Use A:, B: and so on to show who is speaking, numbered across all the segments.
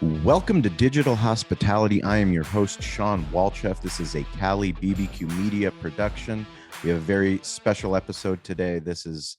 A: Welcome to Digital Hospitality. I am your host, Shawn Walchef. This is a Cali BBQ media production. We have a very special episode today. This is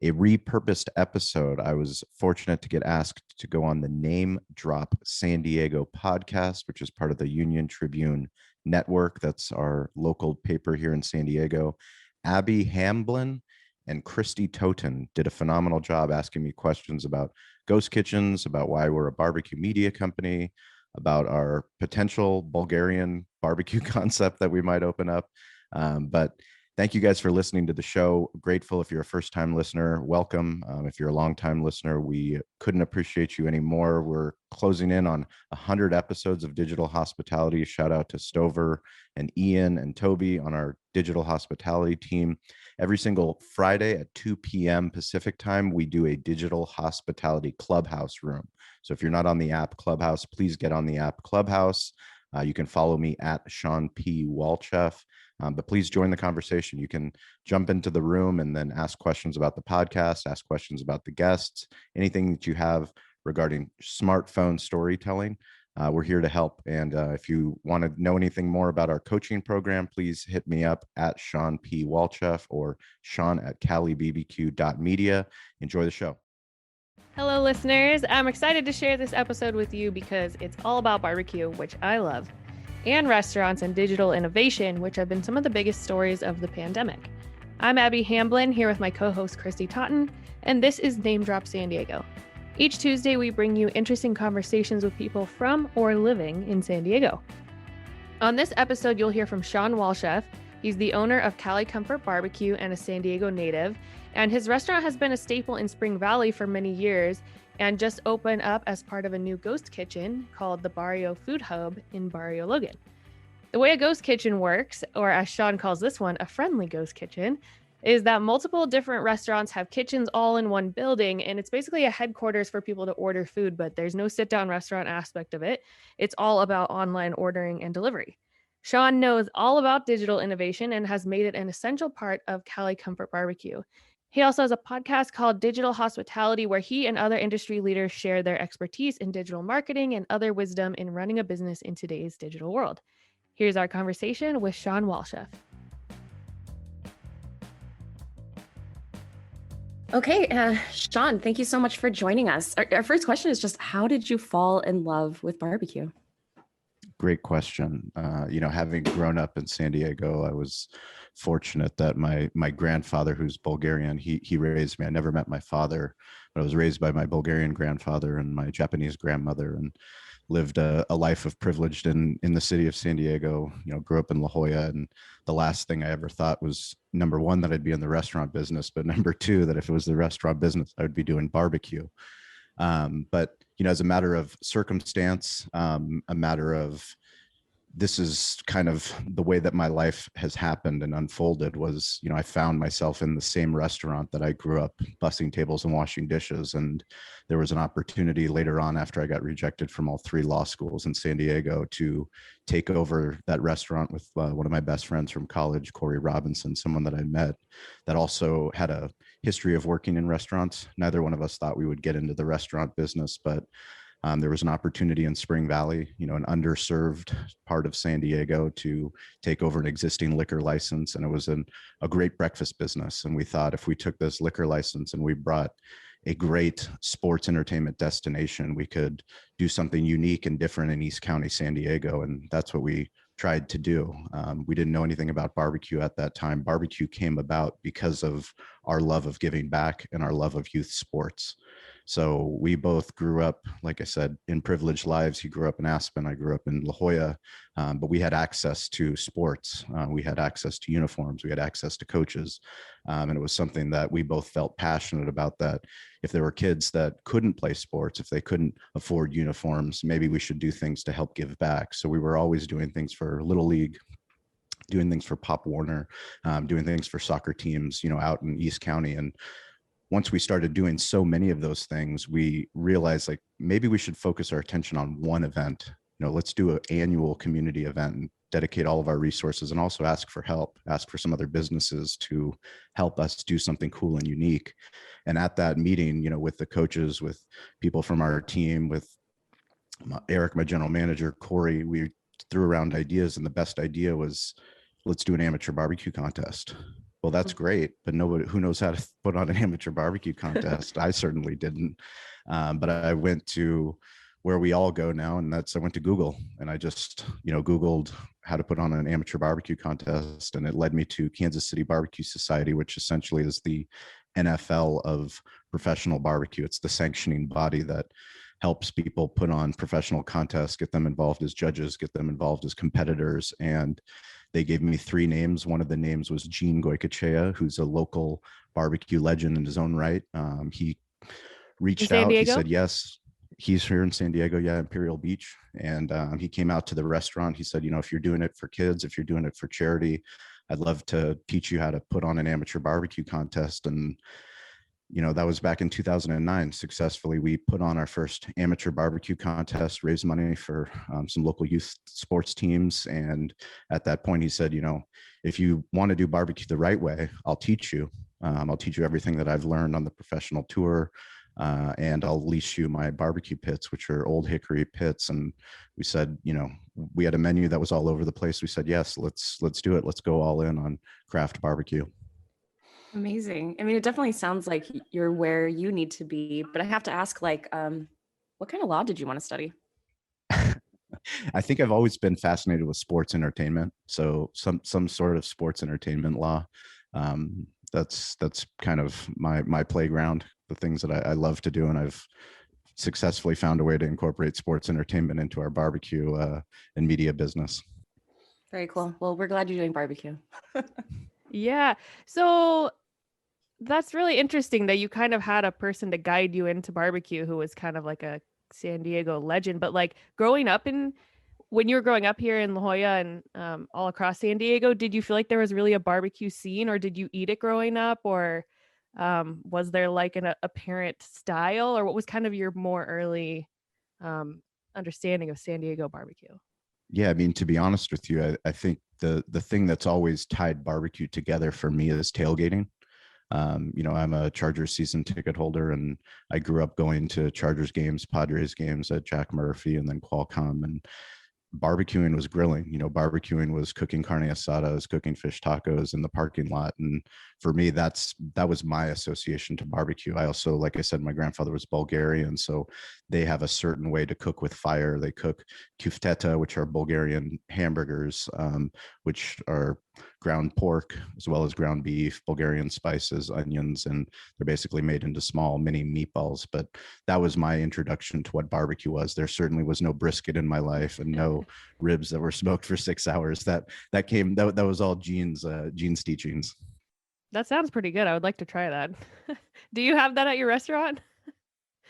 A: a repurposed episode. I was fortunate to get asked to go on the Namedrop San Diego podcast, which is part of the Union-Tribune network. That's our local paper here in San Diego. Abby Hamblin and Kristy Totten did a phenomenal job asking me questions about ghost kitchens, about why we're a barbecue media company, about our potential Bulgarian barbecue concept that we might open up. But thank you guys for listening to the show. Grateful if you're a first-time listener, welcome. If you're a long-time listener, we couldn't appreciate you anymore. We're closing in on 100 episodes of Digital Hospitality. Shout out to Stover and Ian and Toby on our Digital Hospitality team. Every single Friday at 2 p.m. Pacific time, we do a Digital Hospitality Clubhouse room. So if you're not on the app Clubhouse, please get on the app Clubhouse. You can follow me at Shawn P. Walchef. But please join the conversation. You can jump into the room and then ask questions about the podcast, ask questions about the guests, anything that you have regarding smartphone storytelling. We're here to help. And if you want to know anything more about our coaching program, please hit me up at Shawn P. Walchef or Shawn@CaliBBQ.media. Enjoy the show.
B: Hello, listeners. I'm excited to share this episode with you because it's all about barbecue, which I love, and restaurants and digital innovation, which have been some of the biggest stories of the pandemic. I'm Abby Hamblin here with my co-host Kristy Totten, and this is Namedrop San Diego. Each Tuesday, we bring you interesting conversations with people from or living in San Diego. On this episode, you'll hear from Shawn Walchef. He's the owner of Cali Comfort Barbecue and a San Diego native, and his restaurant has been a staple in Spring Valley for many years and just opened up as part of a new ghost kitchen called the Barrio Food Hub in Barrio Logan. The way a ghost kitchen works, or as Shawn calls this one, a friendly ghost kitchen, is that multiple different restaurants have kitchens all in one building, and it's basically a headquarters for people to order food, but there's no sit-down restaurant aspect of it. It's all about online ordering and delivery. Shawn knows all about digital innovation and has made it an essential part of Cali Comfort Barbecue. He also has a podcast called Digital Hospitality, where he and other industry leaders share their expertise in digital marketing and other wisdom in running a business in today's digital world. Here's our conversation with Shawn Walchef.
C: Okay, Shawn, thank you so much for joining us. Our first question is just, how did you fall in love with barbecue?
A: Great question. Having grown up in San Diego, I was fortunate that my grandfather, who's Bulgarian, he raised me. I never met my father, but I was raised by my Bulgarian grandfather and my Japanese grandmother, and lived a life of privilege in the city of San Diego. Grew up in La Jolla, and the last thing I ever thought was, number one, that I'd be in the restaurant business, but number two, that if it was the restaurant business, I would be doing barbecue. But as a matter of circumstance, this is kind of the way that my life has happened and unfolded was, I found myself in the same restaurant that I grew up bussing tables and washing dishes. And there was an opportunity later on, after I got rejected from all three law schools in San Diego, to take over that restaurant with one of my best friends from college, Corey Robinson, someone that I met that also had a history of working in restaurants. Neither one of us thought we would get into the restaurant business, but there was an opportunity in Spring Valley, an underserved part of San Diego, to take over an existing liquor license. And it was a great breakfast business. And we thought, if we took this liquor license and we brought a great sports entertainment destination, we could do something unique and different in East County, San Diego. And that's what we tried to do. We didn't know anything about barbecue at that time. Barbecue came about because of our love of giving back and our love of youth sports. So we both grew up, like I said, in privileged lives. He grew up in Aspen, I grew up in La Jolla, but we had access to sports. We had access to uniforms. We had access to coaches. And it was something that we both felt passionate about, that if there were kids that couldn't play sports, if they couldn't afford uniforms, maybe we should do things to help give back. So we were always doing things for Little League, doing things for Pop Warner, doing things for soccer teams, out in East County. And once we started doing so many of those things, we realized, like, maybe we should focus our attention on one event. Let's do an annual community event and dedicate all of our resources, and also ask for help, ask for some other businesses to help us do something cool and unique. And at that meeting, with the coaches, with people from our team, with Eric, my general manager, Corey, we threw around ideas, and the best idea was, let's do an amateur barbecue contest. Well, that's great, but nobody who knows how to put on an amateur barbecue contest. I certainly didn't. But I went to where we all go now, and I went to Google, and I just, Googled how to put on an amateur barbecue contest, and it led me to Kansas City Barbecue Society, which essentially is the NFL of professional barbecue. It's the sanctioning body that helps people put on professional contests, get them involved as judges, get them involved as competitors. And they gave me 3 names. One of the names was Gene Goycochea, who's a local barbecue legend in his own right. He reached out, he said, yes, he's here in San Diego, Imperial Beach. And he came out to the restaurant. He said, if you're doing it for kids, if you're doing it for charity, I'd love to teach you how to put on an amateur barbecue contest. And that was back in 2009. Successfully, we put on our first amateur barbecue contest, raised money for some local youth sports teams. And at that point, he said, if you want to do barbecue the right way, I'll teach you. I'll teach you everything that I've learned on the professional tour. And I'll lease you my barbecue pits, which are old hickory pits. And we said, we had a menu that was all over the place. We said, yes, let's do it. Let's go all in on craft barbecue.
C: Amazing. I mean, it definitely sounds like you're where you need to be, but I have to ask, what kind of law did you want to study?
A: I think I've always been fascinated with sports entertainment. So some sort of sports entertainment law. That's kind of my playground, the things that I love to do. And I've successfully found a way to incorporate sports entertainment into our barbecue and media business.
C: Very cool. Well, we're glad you're doing barbecue.
B: Yeah. So that's really interesting that you kind of had a person to guide you into barbecue who was kind of like a San Diego legend. But like when you were growing up here in La Jolla and all across San Diego, did you feel like there was really a barbecue scene, or did you eat it growing up, or was there like an apparent style, or what was kind of your more early understanding of San Diego barbecue?
A: Yeah, I mean, to be honest with you, I think the thing that's always tied barbecue together for me is tailgating. I'm a Chargers season ticket holder, and I grew up going to Chargers games, Padres games at Jack Murphy and then Qualcomm. And barbecuing was grilling. Barbecuing was cooking carne asada, was cooking fish tacos in the parking lot. And for me, that was my association to barbecue. I also, like I said, my grandfather was Bulgarian, so they have a certain way to cook with fire. They cook kufteta, which are Bulgarian hamburgers, which are ground pork as well as ground beef, Bulgarian spices, onions, and they're basically made into small mini meatballs. But that was my introduction to what barbecue was. There certainly was no brisket in my life and no ribs that were smoked for 6 hours. That was all Gene's teachings.
B: That sounds pretty good. I would like to try that. Do you have that at your restaurant?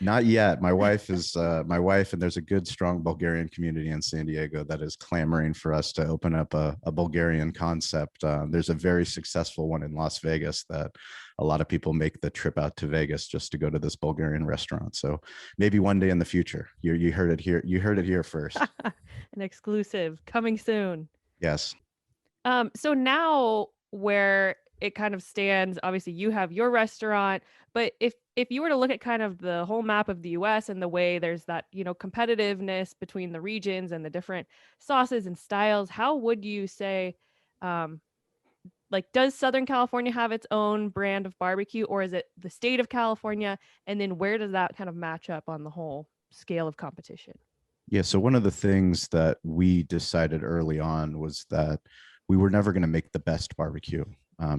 A: Not yet. My wife, and there's a good, strong Bulgarian community in San Diego that is clamoring for us to open up a Bulgarian concept. There's a very successful one in Las Vegas that a lot of people make the trip out to Vegas just to go to this Bulgarian restaurant. So maybe one day in the future. You heard it here. You heard it here first.
B: An exclusive coming soon.
A: Yes.
B: So now where it kind of stands, obviously you have your restaurant, but if you were to look at kind of the whole map of the US and the way there's that, competitiveness between the regions and the different sauces and styles, how would you say, does Southern California have its own brand of barbecue, or is it the state of California? And then where does that kind of match up on the whole scale of competition?
A: Yeah. So one of the things that we decided early on was that we were never going to make the best barbecue.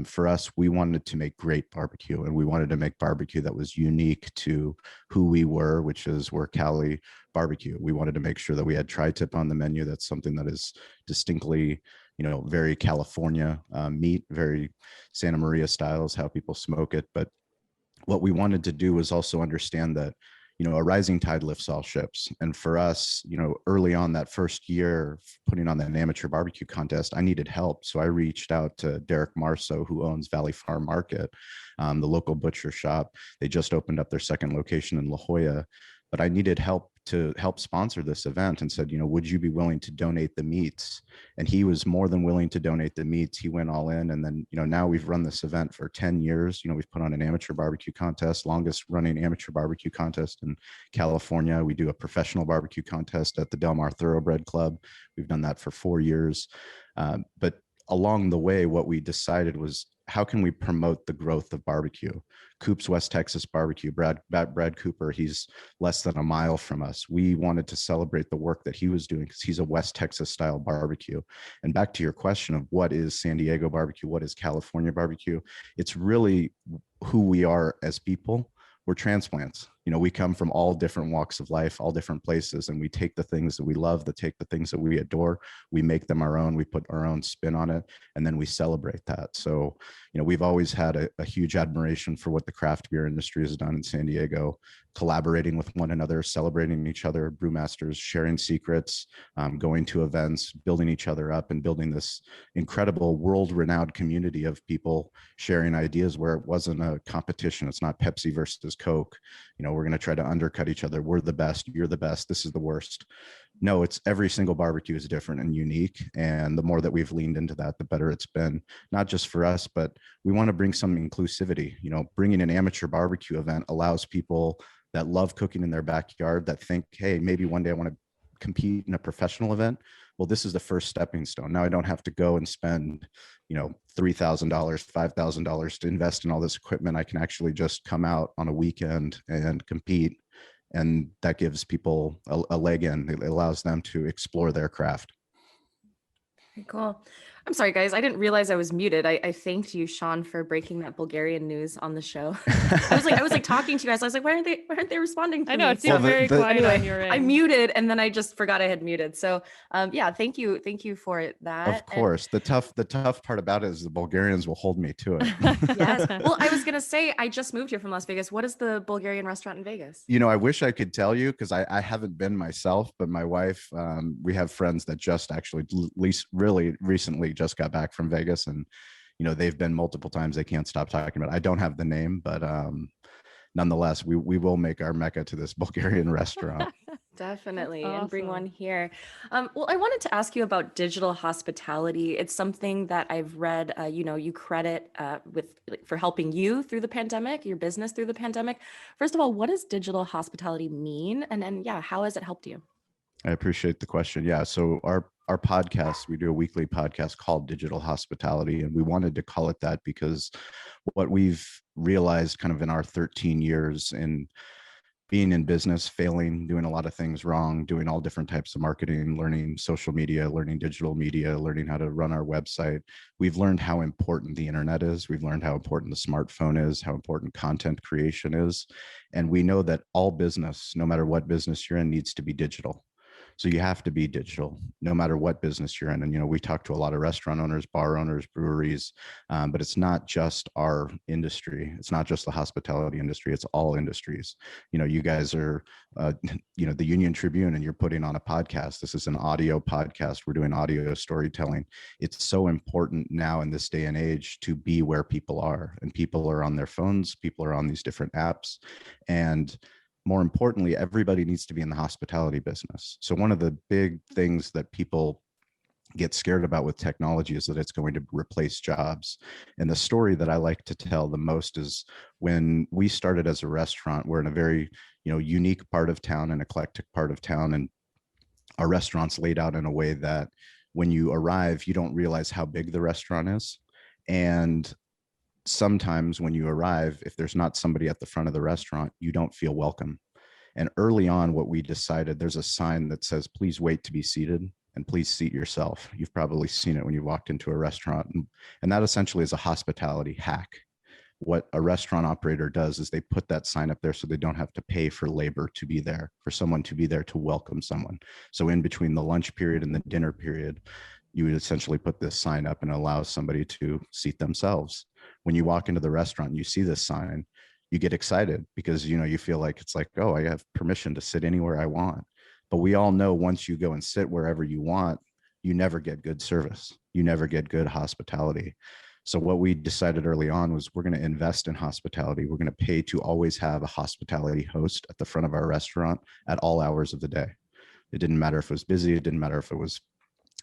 A: For us, we wanted to make great barbecue, and we wanted to make barbecue that was unique to who we were, which is we're Cali BBQ. We wanted to make sure that we had tri-tip on the menu. That's something that is distinctly, very California meat, very Santa Maria style is how people smoke it. But what we wanted to do was also understand that, a rising tide lifts all ships. And for us, early on that first year putting on that amateur barbecue contest, I needed help. So I reached out to Derek Marceau, who owns Valley Farm Market, the local butcher shop. They just opened up their second location in La Jolla. but I needed help to help sponsor this event, and said, would you be willing to donate the meats? And he was more than willing to donate the meats. He went all in. And then, now we've run this event for 10 years. We've put on an amateur barbecue contest, longest running amateur barbecue contest in California. We do a professional barbecue contest at the Del Mar Thoroughbred Club. We've done that for 4 years. But along the way, what we decided was, how can we promote the growth of barbecue? Coop's West Texas Barbecue, Brad Cooper, he's less than a mile from us. We wanted to celebrate the work that he was doing because he's a West Texas style barbecue. And back to your question of what is San Diego barbecue, what is California barbecue? It's really who we are as people. We're transplants. We come from all different walks of life, all different places, and we take the things that we love, take the things that we adore, we make them our own, we put our own spin on it, and then we celebrate that. So, we've always had a huge admiration for what the craft beer industry has done in San Diego, collaborating with one another, celebrating each other, brewmasters, sharing secrets, going to events, building each other up, and building this incredible world-renowned community of people sharing ideas where it wasn't a competition. It's not Pepsi versus Coke. We're going to try to undercut each other. We're the best. You're the best. This is the worst. No, it's every single barbecue is different and unique. And the more that we've leaned into that, the better it's been, not just for us, but we want to bring some inclusivity. Bringing an amateur barbecue event allows people that love cooking in their backyard, that think, hey, maybe one day I want to compete in a professional event. Well, this is the first stepping stone. Now I don't have to go and spend, $3,000, $5,000 to invest in all this equipment. I can actually just come out on a weekend and compete. And that gives people a leg in. It allows them to explore their craft.
C: Very cool. I'm sorry, guys. I didn't realize I was muted. I thanked you, Shawn, for breaking that Bulgarian news on the show. I was like talking to you guys. I was like, why aren't they responding to me?
B: I know it seemed very quiet on your end.
C: I muted and then I just forgot I had muted. So yeah, thank you for that.
A: Of course. And the tough part about it is the Bulgarians will hold me to it.
C: Yes. Well, I was gonna say I just moved here from Las Vegas. What is the Bulgarian restaurant in Vegas?
A: I wish I could tell you because I haven't been myself, but my wife, we have friends that just actually really recently just got back from Vegas, and they've been multiple times. They can't stop talking about it. I don't have the name, but nonetheless, we will make our Mecca to this Bulgarian restaurant.
C: Definitely.
B: Awesome.
C: And bring one here. Well, I wanted to ask you about digital hospitality. It's something that I've read, you credit for helping you through the pandemic, your business through the pandemic. First of all, what does digital hospitality mean? And then, how has it helped you?
A: I appreciate the question. Yeah. So our podcast, we do a weekly podcast called Digital Hospitality, and we wanted to call it that because what we've realized kind of in our 13 years in being in business, failing, doing a lot of things wrong, doing all different types of marketing, learning social media, learning digital media, learning how to run our website. We've learned how important the internet is. We've learned how important the smartphone is, how important content creation is. And we know that all business, no matter what business you're in, needs to be digital. So you have to be digital, no matter what business you're in. And, we talk to a lot of restaurant owners, bar owners, breweries, but it's not just our industry. It's not just the hospitality industry. It's all industries. You guys are, the Union-Tribune, and you're putting on a podcast. This is an audio podcast. We're doing audio storytelling. It's so important now in this day and age to be where people are, and people are on their phones. People are on these different apps, and more importantly, everybody needs to be in the hospitality business. So one of the big things that people get scared about with technology is that it's going to replace jobs. And the story that I like to tell the most is when we started as a restaurant, we're in a very, unique part of town, an eclectic part of town. And our restaurant's laid out in a way that when you arrive, you don't realize how big the restaurant is. And sometimes when you arrive, if there's not somebody at the front of the restaurant, you don't feel welcome. And early on, what we decided, there's a sign that says, please wait to be seated and please seat yourself. You've probably seen it when you walked into a restaurant. And that essentially is a hospitality hack. What a restaurant operator does is they put that sign up there so they don't have to pay for labor to be there, for someone to be there to welcome someone. So in between the lunch period and the dinner period, you would essentially put this sign up and allow somebody to seat themselves. When you walk into the restaurant and you see this sign, you get excited because, you feel like it's like, oh, I have permission to sit anywhere I want. But we all know once you go and sit wherever you want, you never get good service. You never get good hospitality. So what we decided early on was we're going to invest in hospitality. We're going to pay to always have a hospitality host at the front of our restaurant at all hours of the day. It didn't matter if it was busy. It didn't matter if it was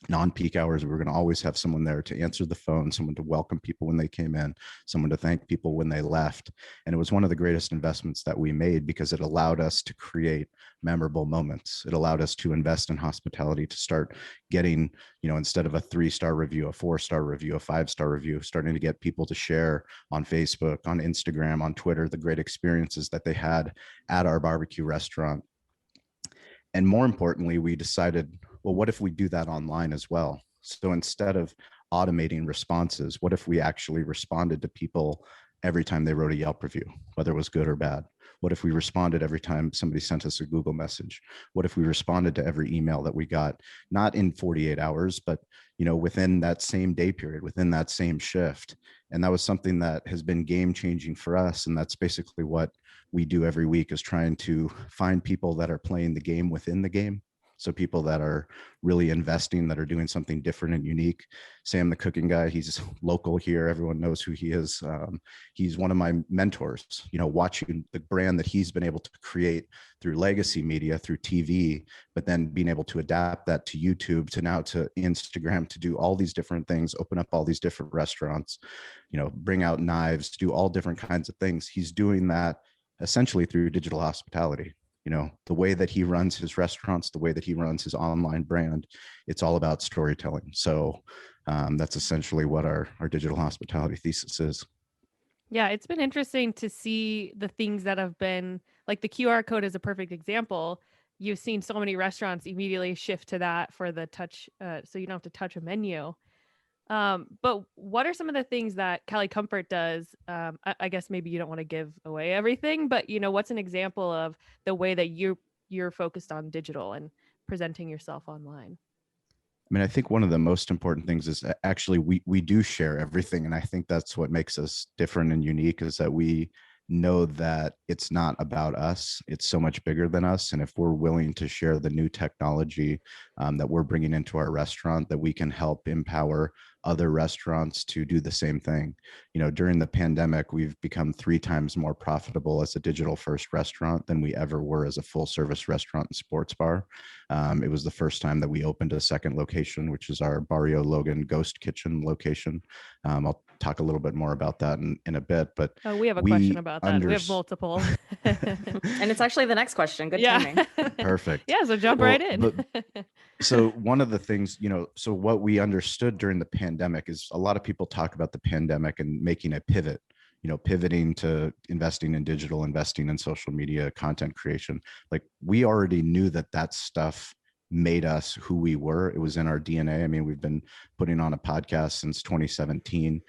A: non-peak hours. We were going to always have someone there to answer the phone, someone to welcome people when they came in, someone to thank people when they left. And it was one of the greatest investments that we made because it allowed us to create memorable moments. It allowed us to invest in hospitality, to start getting, instead of a 3-star review, a 4-star review, a 5-star review, starting to get people to share on Facebook, on Instagram, on Twitter, the great experiences that they had at our barbecue restaurant. And more importantly, we decided, well, what if we do that online as well? So instead of automating responses, what if we actually responded to people every time they wrote a Yelp review, whether it was good or bad? What if we responded every time somebody sent us a Google message? What if we responded to every email that we got, not in 48 hours, but within that same day period, within that same shift? And that was something that has been game changing for us. And that's basically what we do every week, is trying to find people that are playing the game within the game. So people that are really investing, that are doing something different and unique. Sam, the cooking guy, he's local here. Everyone knows who he is. He's one of my mentors, watching the brand that he's been able to create through legacy media, through TV, but then being able to adapt that to YouTube, to now to Instagram, to do all these different things, open up all these different restaurants, bring out knives, do all different kinds of things. He's doing that essentially through digital hospitality. The way that he runs his restaurants, the way that he runs his online brand, it's all about storytelling. So that's essentially what our digital hospitality thesis is.
B: Yeah, it's been interesting to see the things that have been, like the QR code is a perfect example. You've seen so many restaurants immediately shift to that for the touch, so you don't have to touch a menu. But what are some of the things that Cali Comfort does? I guess maybe you don't want to give away everything, but what's an example of the way that you're focused on digital and presenting yourself online?
A: I mean, I think one of the most important things is actually we do share everything. And I think that's what makes us different and unique, is that we know that it's not about us. It's so much bigger than us. And if we're willing to share the new technology that we're bringing into our restaurant, that we can help empower other restaurants to do the same thing. During the pandemic, we've become 3 times more profitable as a digital first restaurant than we ever were as a full service restaurant and sports bar. It was the first time that we opened a second location, which is our Barrio Logan Ghost Kitchen location. I'll talk a little bit more about that in a bit, but
B: we have a question about that. We have multiple.
C: And it's actually the next question. Good timing.
A: Perfect.
B: Yeah, so jump right in.
A: So one of the things, so what we understood during the pandemic is a lot of people talk about the pandemic and making a pivot, pivoting to investing in digital, investing in social media, content creation. Like, we already knew that stuff made us who we were. It was in our DNA. I mean, we've been putting on a podcast since 2017.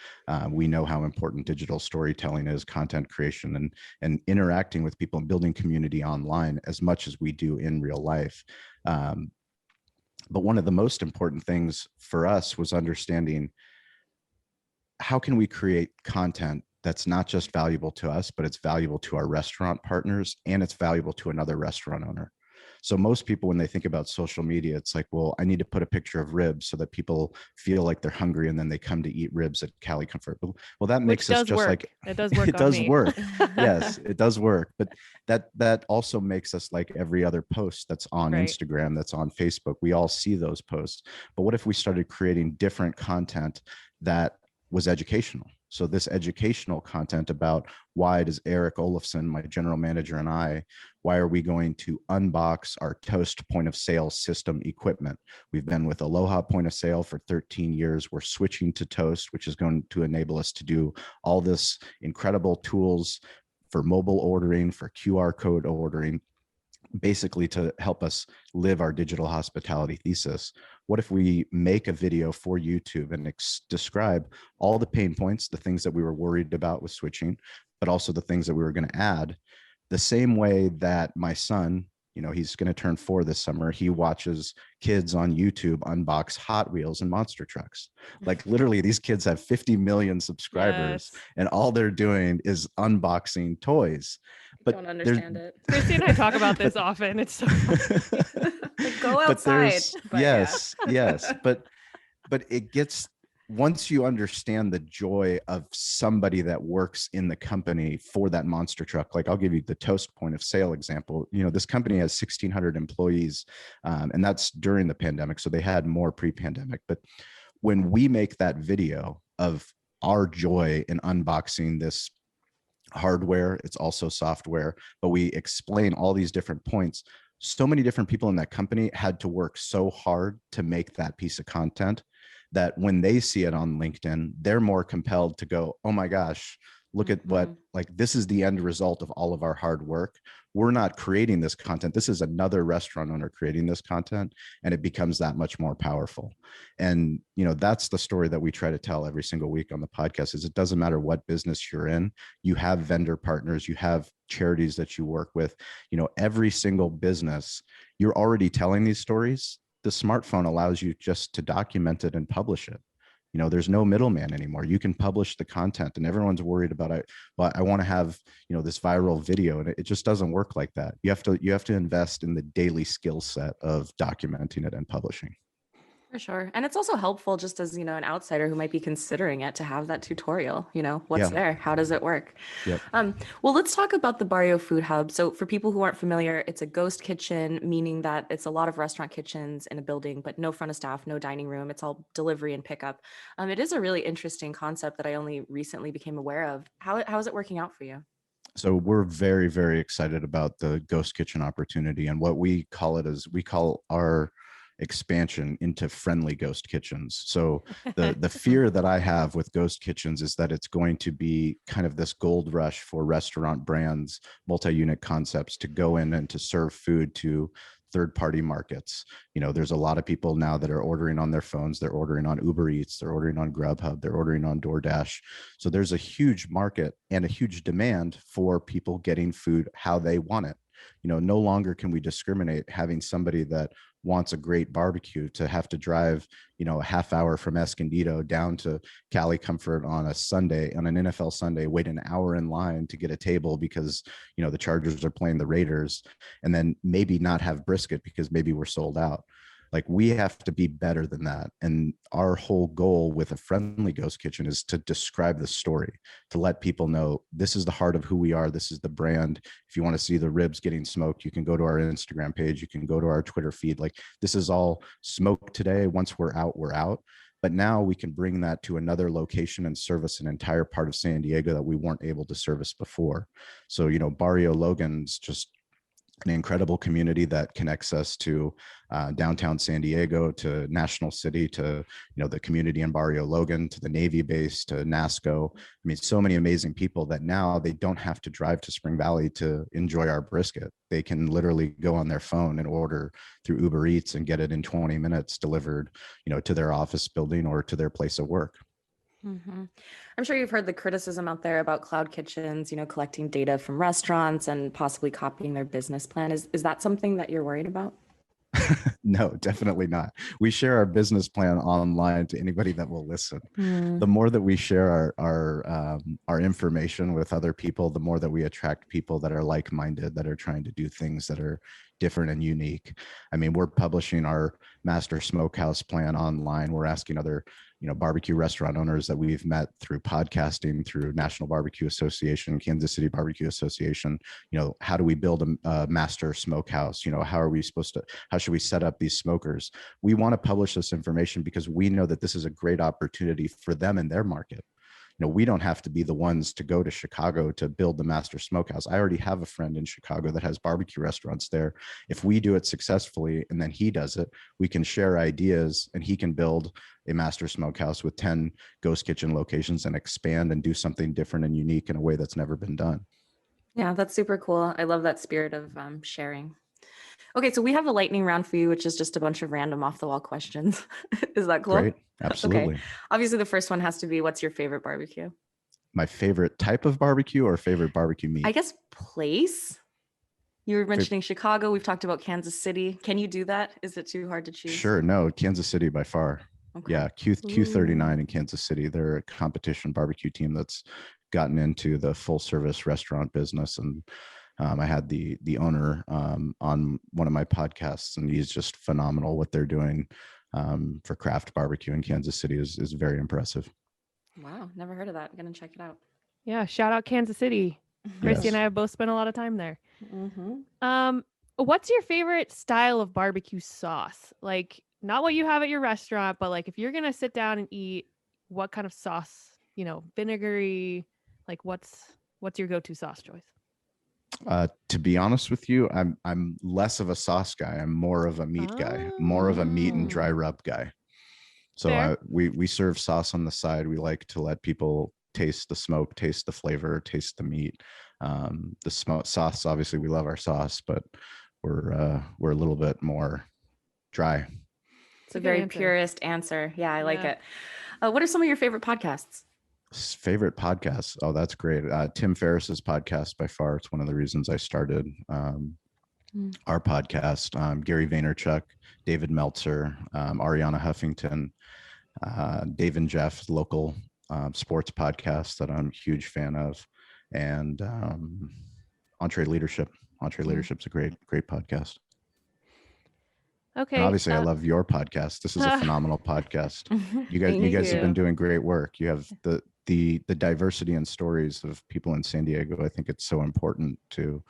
A: We know how important digital storytelling is, content creation, and interacting with people and building community online as much as we do in real life. But one of the most important things for us was understanding, how can we create content that's not just valuable to us, but it's valuable to our restaurant partners, and it's valuable to another restaurant owner. So most people, when they think about social media, it's like, well, I need to put a picture of ribs so that people feel like they're hungry and then they come to eat ribs at Cali Comfort. Well, that makes us just like,
B: it does work.
A: It does work. Yes, it does work. But that also makes us like every other post that's on Instagram, that's on Facebook. We all see those posts. But what if we started creating different content that was educational? So this educational content about, why does Eric Olafson, my general manager, and why are we going to unbox our Toast point of sale system equipment? We've been with Aloha point of sale for 13 years. We're switching to Toast, which is going to enable us to do all this incredible tools for mobile ordering, for QR code ordering, basically to help us live our digital hospitality thesis. What if we make a video for YouTube and describe all the pain points, the things that we were worried about with switching, but also the things that we were going to add, the same way that my son, he's going to turn 4 this summer. He watches kids on YouTube unbox Hot Wheels and monster trucks. Like, literally, these kids have 50 million subscribers, and all they're doing is unboxing toys. But
C: don't understand it.
B: Kristy and I talk about this often. It's so
C: like, go outside.
A: Yes. But it gets, once you understand the joy of somebody that works in the company for that monster truck, like I'll give you the Toast point of sale example. This company has 1,600 employees, and that's during the pandemic. So they had more pre-pandemic. But when we make that video of our joy in unboxing this hardware, it's also software, but we explain all these different points. So many different people in that company had to work so hard to make that piece of content that when they see it on LinkedIn, they're more compelled to go, oh my gosh, look at what, like, this is the end result of all of our hard work. We're not creating this content. This is another restaurant owner creating this content, and it becomes that much more powerful. And, that's the story that we try to tell every single week on the podcast is it doesn't matter what business you're in. You have vendor partners, you have charities that you work with, every single business, you're already telling these stories. The smartphone allows you just to document it and publish it. There's no middleman anymore. You can publish the content, and everyone's worried about it. Well, I want to have, this viral video, and it just doesn't work like that. You have to invest in the daily skill set of documenting it and publishing.
C: For sure. And it's also helpful just as, an outsider who might be considering it to have that tutorial, what's there? How does it work?
A: Yep.
C: Well, let's talk about the Barrio Food Hub. So for people who aren't familiar, it's a ghost kitchen, meaning that it's a lot of restaurant kitchens in a building, but no front of staff, no dining room. It's all delivery and pickup. It is a really interesting concept that I only recently became aware of. How is it working out for you?
A: So we're very, very excited about the ghost kitchen opportunity. And what we call it is we call our expansion into friendly ghost kitchens. So the fear that I have with ghost kitchens is that it's going to be kind of this gold rush for restaurant brands, multi-unit concepts to go in and to serve food to third-party markets. There's a lot of people now that are ordering on their phones. They're ordering on Uber Eats, they're ordering on Grubhub, they're ordering on DoorDash. So there's a huge market and a huge demand for people getting food how they want it. No longer can we discriminate having somebody that wants a great barbecue to have to drive, a half hour from Escondido down to Cali Comfort on a Sunday, on an NFL Sunday, wait an hour in line to get a table because, the Chargers are playing the Raiders, and then maybe not have brisket because maybe we're sold out. Like, we have to be better than that. And our whole goal with a friendly ghost kitchen is to describe the story, to let people know this is the heart of who we are. This is the brand. If you want to see the ribs getting smoked, you can go to our Instagram page. You can go to our Twitter feed. Like, this is all smoked today. Once we're out, we're out. But now we can bring that to another location and service an entire part of San Diego that we weren't able to service before. So, Barrio Logan's just an incredible community that connects us to downtown San Diego, to National City, to the community in Barrio Logan, to the Navy base, to NASCO. I mean, so many amazing people that now they don't have to drive to Spring Valley to enjoy our brisket. They can literally go on their phone and order through Uber Eats and get it in 20 minutes delivered, to their office building or to their place of work.
C: Mm-hmm. I'm sure you've heard the criticism out there about cloud kitchens, collecting data from restaurants and possibly copying their business plan. Is that something that you're worried about?
A: No, definitely not. We share our business plan online to anybody that will listen. The more that we share our information with other people, the more that we attract people that are like-minded, that are trying to do things that are different and unique. I mean, we're publishing our master smokehouse plan online. We're asking other barbecue restaurant owners that we've met through podcasting, through National Barbecue Association, Kansas City Barbecue Association, how do we build a master smokehouse? How should we set up these smokers? We want to publish this information because we know that this is a great opportunity for them in their market. We don't have to be the ones to go to Chicago to build the master smokehouse. I already have a friend in Chicago that has barbecue restaurants there. If we do it successfully and then he does it, we can share ideas and he can build a master smokehouse with 10 ghost kitchen locations and expand and do something different and unique in a way that's never been done.
C: Yeah, that's super cool. I love that spirit of sharing. Okay, so we have a lightning round for you, which is just a bunch of random off the wall questions. Is that cool?
A: Great. Absolutely.
C: Okay. Obviously, the first one has to be, what's your favorite barbecue?
A: My favorite type of barbecue or favorite barbecue meat?
C: I guess place. You were mentioning Chicago. We've talked about Kansas City. Can you do that? Is it too hard to choose?
A: Sure. No, Kansas City by far. Okay. Yeah, Q39 in Kansas City. They're a competition barbecue team that's gotten into the full service restaurant business. And I had the owner on one of my podcasts, and he's just phenomenal what they're doing. for craft barbecue in Kansas City is very impressive.
C: Wow, never heard of that. I'm gonna check it out.
B: Yeah, shout out Kansas City. Kristy and I have both spent a lot of time there. What's your favorite style of barbecue sauce? Like, not what you have at your restaurant, but like if you're gonna sit down and eat, what kind of sauce? You know, vinegary. Like, what's your go-to sauce choice?
A: To be honest with you, I'm less of a sauce guy. I'm more of a meat guy, more of a meat and dry rub guy. So we serve sauce on the side. We like to let people taste the smoke, taste the flavor, taste the meat. The sauce, obviously, we love our sauce, but we're a little bit more dry.
C: It's a very purist answer. Yeah, I like it. What are some of your favorite podcasts?
A: Favorite podcasts? Oh, that's great. Tim Ferriss's podcast, by far, it's one of the reasons I started our podcast. Gary Vaynerchuk, David Meltzer, Ariana Huffington, Dave and Jeff, local sports podcast that I'm a huge fan of, and Entree Leadership. Entree Leadership's a great podcast.
B: Okay.
A: And obviously, I love your podcast. This is a phenomenal podcast. You guys have been doing great work. You have the diversity and stories of people in San Diego. I think it's so important to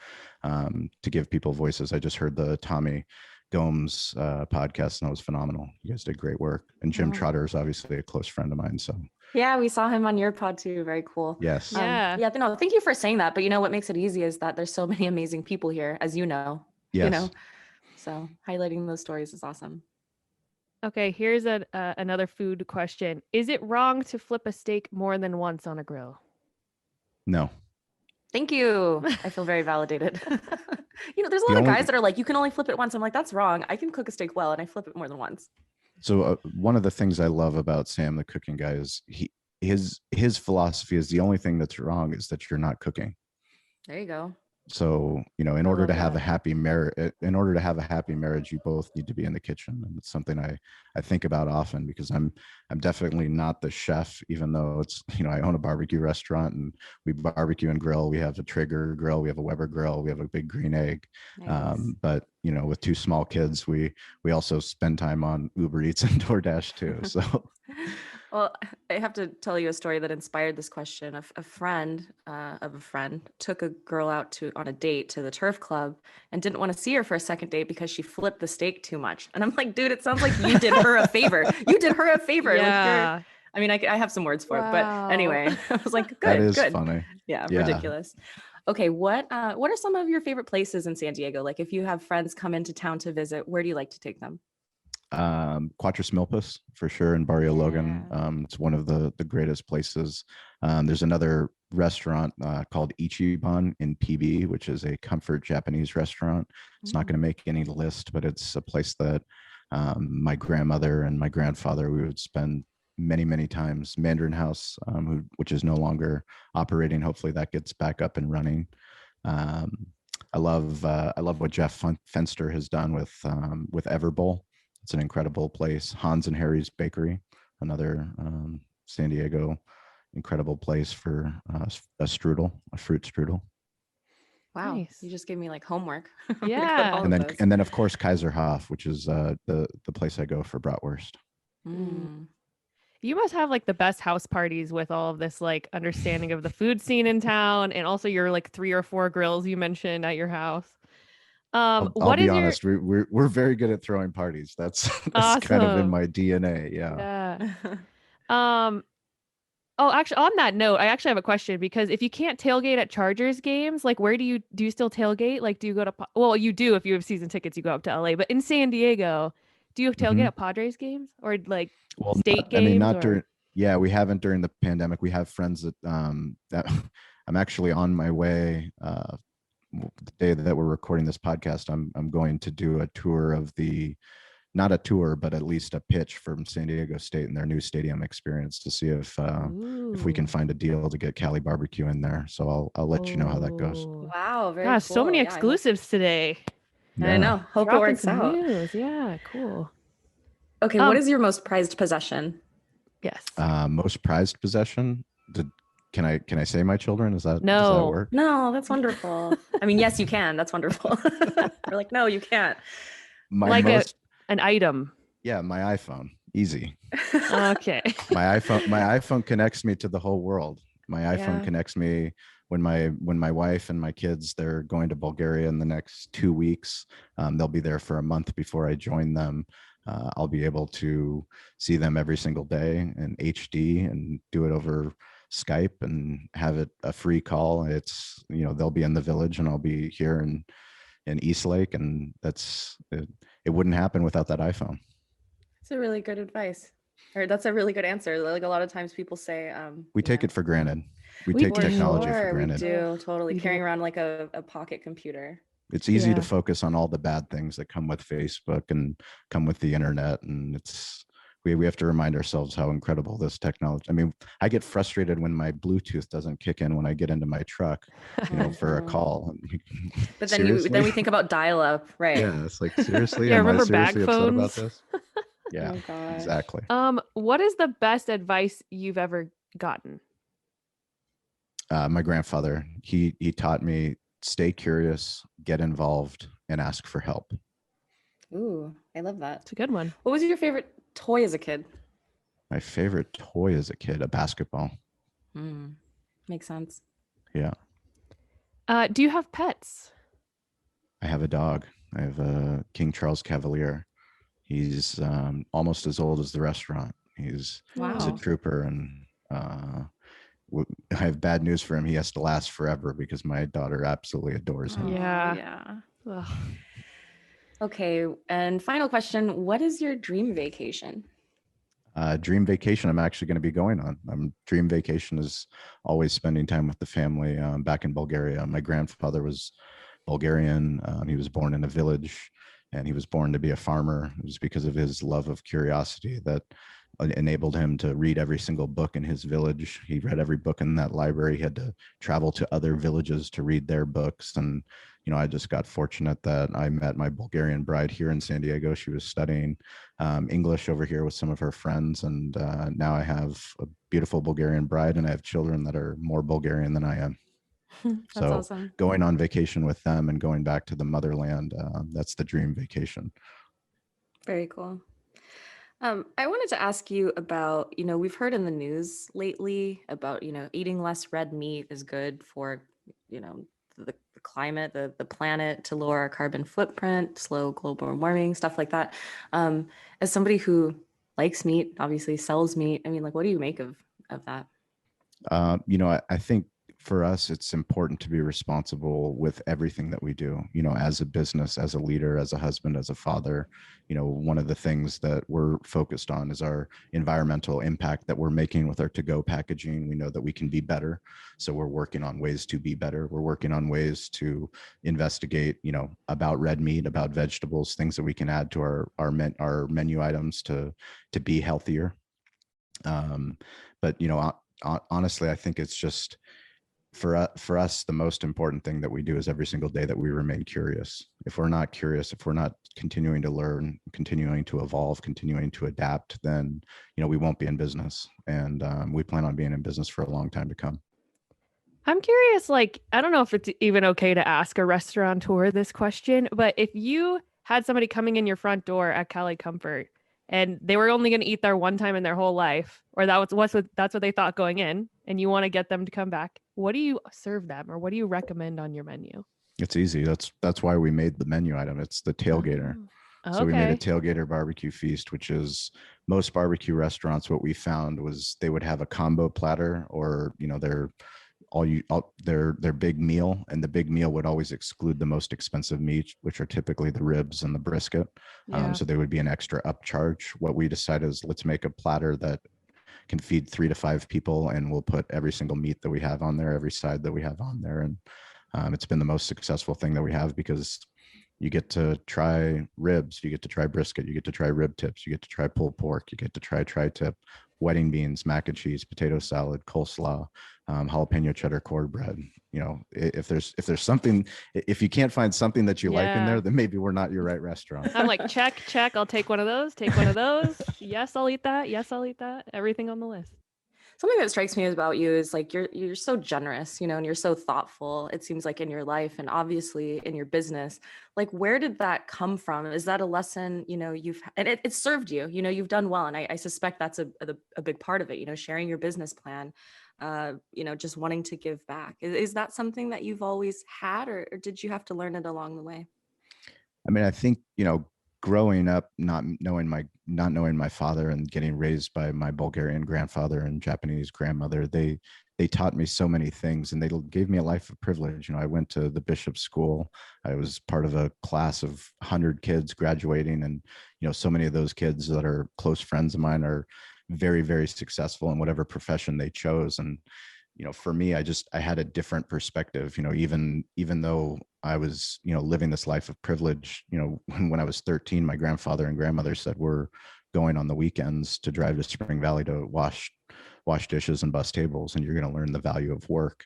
A: give people voices. I just heard the Tommy Gomes podcast, and that was phenomenal. You guys did great work. And Jim Trotter is obviously a close friend of mine. So
C: yeah, we saw him on your pod too. Very cool.
A: Yes.
C: No, thank you for saying that. But you know what makes it easy is that there's so many amazing people here, as you know.
A: Yes.
C: You know, so highlighting those stories is awesome.
B: Okay, here's another food question. Is it wrong to flip a steak more than once on a grill?
A: No.
C: Thank you. I feel very validated. You know, there's a lot of guys that are like, you can only flip it once. I'm like, that's wrong. I can cook a steak well, and I flip it more than once.
A: So one of the things I love about Sam, the cooking guy, is his philosophy is the only thing that's wrong is that you're not cooking.
C: There you go.
A: So, you know, in order to have a happy marriage, you both need to be in the kitchen. And it's something I think about often, because I'm definitely not the chef, even though it's, you know, I own a barbecue restaurant and we barbecue and grill. We have a Traeger grill, we have a Weber grill, we have a big green egg. Nice. But, you know, with two small kids, we also spend time on Uber Eats and DoorDash too. So.
C: Well, I have to tell you a story that inspired this question. A friend of a friend took a girl out on a date to the turf club and didn't want to see her for a second date because she flipped the steak too much. And I'm like, dude, it sounds like you did her a favor. You did her a favor.
B: Yeah.
C: Like I have some words for it, but anyway, I was like, good,
A: that is
C: good.
A: Funny.
C: Yeah, ridiculous. Okay, what are some of your favorite places in San Diego? Like, if you have friends come into town to visit, where do you like to take them?
A: Quattro Milpas for sure in Barrio Logan. It's one of the greatest places. There's another restaurant called Ichiban in PB, which is a comfort Japanese restaurant. It's not going to make any list, but it's a place that my grandmother and my grandfather, we would spend many times. Mandarin House, which is no longer operating. Hopefully that gets back up and running. I love what Jeff Fenster has done with Everbowl. It's an incredible place. Hans and Harry's Bakery, another San Diego incredible place for a fruit strudel.
C: Wow, nice. You just gave me like homework.
B: Yeah.
A: and then of course Kaiserhof, which is the place I go for bratwurst.
B: You must have like the best house parties with all of this like understanding of the food scene in town, and also your like 3 or 4 grills you mentioned at your house.
A: I'll be honest, we're very good at throwing parties. That's
B: awesome.
A: Kind of in my DNA. Yeah.
B: Oh, actually, on that note, I actually have a question, because if you can't tailgate at Chargers games, like where do you still tailgate? Like, do you go to, well, you do, if you have season tickets, you go up to LA, but in San Diego, do you tailgate at Padres games or like state games? I mean,
A: not during, we haven't during the pandemic. We have friends that I'm actually on my way, the day that we're recording this podcast, I'm going to do a tour of not a tour, but at least a pitch from San Diego State and their new stadium experience to see if we can find a deal to get Cali BBQ in there. So I'll let you know how that goes.
C: Wow, very cool.
B: So many exclusives today.
C: Yeah. I know. Hope it works out.
B: News. Yeah, cool.
C: Okay, what is your most prized possession?
B: Yes.
A: Most prized possession? Can I say my children? Does that work?
C: No, that's wonderful. I mean, yes, you can. That's wonderful. We're like, no, you can't.
B: An item.
A: Yeah, my iPhone, easy.
B: Okay.
A: My iPhone connects me to the whole world. My iPhone
B: Yeah.
A: connects me when my wife and my kids, they're going to Bulgaria in the next 2 weeks. They'll be there for a month before I join them. I'll be able to see them every single day in HD and do it over Skype and have it a free call. It's, they'll be in the village and I'll be here in Eastlake, and it wouldn't happen without that iPhone.
C: That's a really good advice. Or that's a really good answer. Like a lot of times people say,
A: We take it for granted. We
B: We
A: take
B: do.
A: technology for
C: we
A: granted.
C: do totally
B: We do.
C: carrying around like a pocket computer.
A: It's easy to
B: Yeah.
A: focus on all the bad things that come with Facebook and come with the internet. And we have to remind ourselves how incredible this technology. I mean, I get frustrated when my Bluetooth doesn't kick in when I get into my truck, for a
C: Mhm.
A: call.
C: But then we think about dial-up, right?
A: Yeah, it's like, seriously,
B: Yeah,
A: am I
B: remember
A: seriously
B: bag
A: upset about
B: phones?
A: this? Yeah,
C: Oh gosh.
A: exactly.
B: What is the best advice you've ever gotten?
A: My grandfather, he taught me, stay curious, get involved, and ask for help.
C: Ooh, I love that.
B: It's a good one.
C: What was your favorite toy as a kid?
A: My favorite toy as a kid, a basketball.
C: Makes sense.
A: Yeah.
B: Do you have pets?
A: I have a dog. I have a King Charles Cavalier. He's almost as old as the restaurant. He's a
C: Wow.
A: trooper, and I have bad news for him. He has to last forever because my daughter absolutely adores him.
B: Yeah.
C: Yeah.
B: Ugh.
C: Okay. And final question, what is your dream vacation?
A: Dream vacation I'm actually going to be going on. Dream vacation is always spending time with the family back in Bulgaria. My grandfather was Bulgarian. He was born in a village, and he was born to be a farmer. It was because of his love of curiosity that enabled him to read every single book in his village. He read every book in that library. He had to travel to other villages to read their books. And, I just got fortunate that I met my Bulgarian bride here in San Diego. She was studying English over here with some of her friends. And now I have a beautiful Bulgarian bride, and I have children that are more Bulgarian than I am.
C: That's
A: So
C: awesome.
A: going on vacation with them and going back to the motherland, that's the dream vacation.
C: Very cool. I wanted to ask you about, we've heard in the news lately about, eating less red meat is good for, the climate, the planet, to lower our carbon footprint, slow global warming, stuff like that. As somebody who likes meat, obviously sells meat, I mean, like, what do you make of that?
A: I think for us, it's important to be responsible with everything that we do, as a business, as a leader, as a husband, as a father. One of the things that we're focused on is our environmental impact that we're making with our to-go packaging. We know that we can be better. So we're working on ways to be better. We're working on ways to investigate, about red meat, about vegetables, things that we can add to our menu items to be healthier. But, honestly, I think it's just, for us, the most important thing that we do is every single day that we remain curious. If we're not curious, if we're not continuing to learn, continuing to evolve, continuing to adapt, then, we won't be in business. And we plan on being in business for a long time to come.
B: I'm curious, like, I don't know if it's even okay to ask a restaurateur this question, but if you had somebody coming in your front door at Cali Comfort and they were only going to eat there one time in their whole life, or that's what they thought going in, and you want to get them to come back, what do you serve them, or what do you recommend on your menu?
A: It's easy. That's why we made the menu item. It's the tailgater.
B: Oh,
A: So we made a
B: okay.
A: tailgater barbecue feast, which is, most barbecue restaurants, what we found was they would have a combo platter, or, their big meal, and the big meal would always exclude the most expensive meat, which are typically the ribs and the brisket.
B: Yeah.
A: So there would be an extra upcharge. What we decided is, let's make a platter that can feed 3 to 5 people, and we'll put every single meat that we have on there, every side that we have on there. And it's been the most successful thing that we have, because you get to try ribs, you get to try brisket, you get to try rib tips, you get to try pulled pork, you get to try tri-tip, wedding beans, mac and cheese, potato salad, coleslaw, jalapeno cheddar cornbread. If there's something, if you can't find something that you like in there, then maybe we're not your right restaurant.
B: I'm like, check. I'll take one of those. Take one of those. Yes, I'll eat that. Yes, I'll eat that. Everything on the list.
C: Something that strikes me about you is like you're so generous, and you're so thoughtful. It seems like in your life and obviously in your business. Like, where did that come from? Is that a lesson, and it served you, you've done well. And I suspect that's a big part of it, sharing your business plan, just wanting to give back. Is that something that you've always had, or did you have to learn it along the way?
A: I mean, I think, growing up, not knowing my father and getting raised by my Bulgarian grandfather and Japanese grandmother, they taught me so many things, and they gave me a life of privilege. I went to the Bishop's School. I was part of a class of 100 kids graduating, and so many of those kids that are close friends of mine are very, very successful in whatever profession they chose. And for me, I had a different perspective. Even though I was living this life of privilege, when I was 13, my grandfather and grandmother said, we're going on the weekends to drive to Spring Valley to wash dishes and bus tables, and you're going to learn the value of work.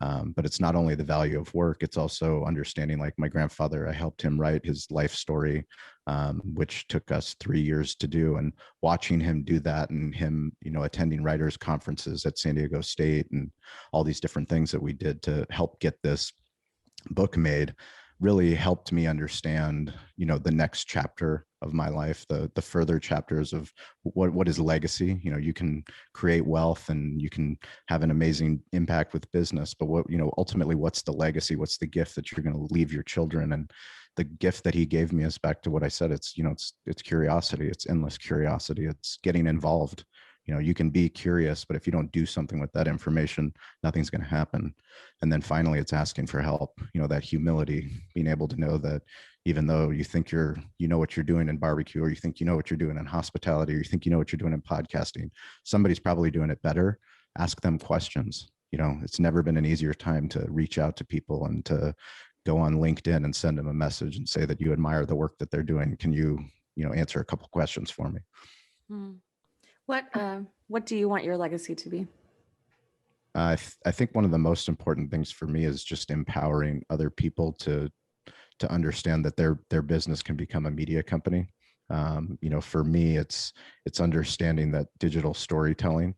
A: But it's not only the value of work, it's also understanding, like my grandfather, I helped him write his life story, which took us 3 years to do. And watching him do that, and him, attending writers' conferences at San Diego State, and all these different things that we did to help get this book made, really helped me understand, the next chapter of my life, the further chapters of what is legacy. You can create wealth and you can have an amazing impact with business, but ultimately, what's the legacy? What's the gift that you're going to leave your children? And the gift that he gave me is back to what I said. It's curiosity. It's endless curiosity. It's getting involved. You can be curious, but if you don't do something with that information, nothing's going to happen. And then finally, it's asking for help. That humility, being able to know that even though you think you know what you're doing in barbecue, or you think you know what you're doing in hospitality, or you think you know what you're doing in podcasting, somebody's probably doing it better. Ask them questions. It's never been an easier time to reach out to people and to go on LinkedIn and send them a message and say that you admire the work that they're doing. Can you, answer a couple questions for me?
C: What do you want your legacy to be?
A: I think one of the most important things for me is just empowering other people to understand that their business can become a media company. For me, it's understanding that digital storytelling,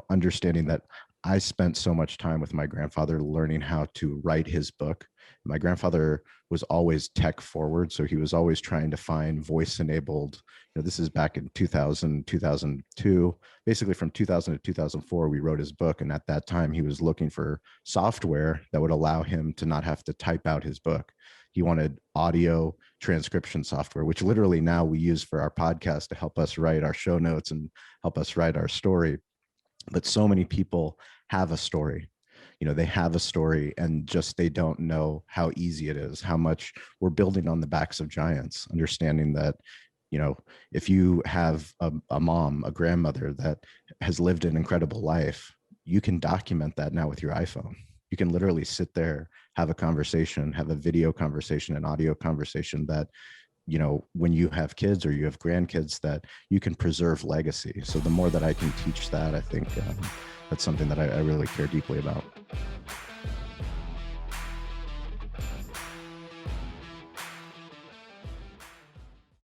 A: understanding that I spent so much time with my grandfather learning how to write his book. My grandfather was always tech forward, so he was always trying to find voice enabled. This is back in 2000, 2002. Basically from 2000 to 2004, we wrote his book. And at that time, he was looking for software that would allow him to not have to type out his book. He wanted audio transcription software, which literally now we use for our podcast to help us write our show notes and help us write our story. But so many people have a story. They have a story, and just they don't know how easy it is, how much we're building on the backs of giants, understanding that, if you have a mom, a grandmother that has lived an incredible life, you can document that now with your iPhone. You can literally sit there, have a conversation, have a video conversation, an audio conversation that, when you have kids or you have grandkids, that you can preserve legacy. So the more that I can teach that, I think that's something that I really care deeply about.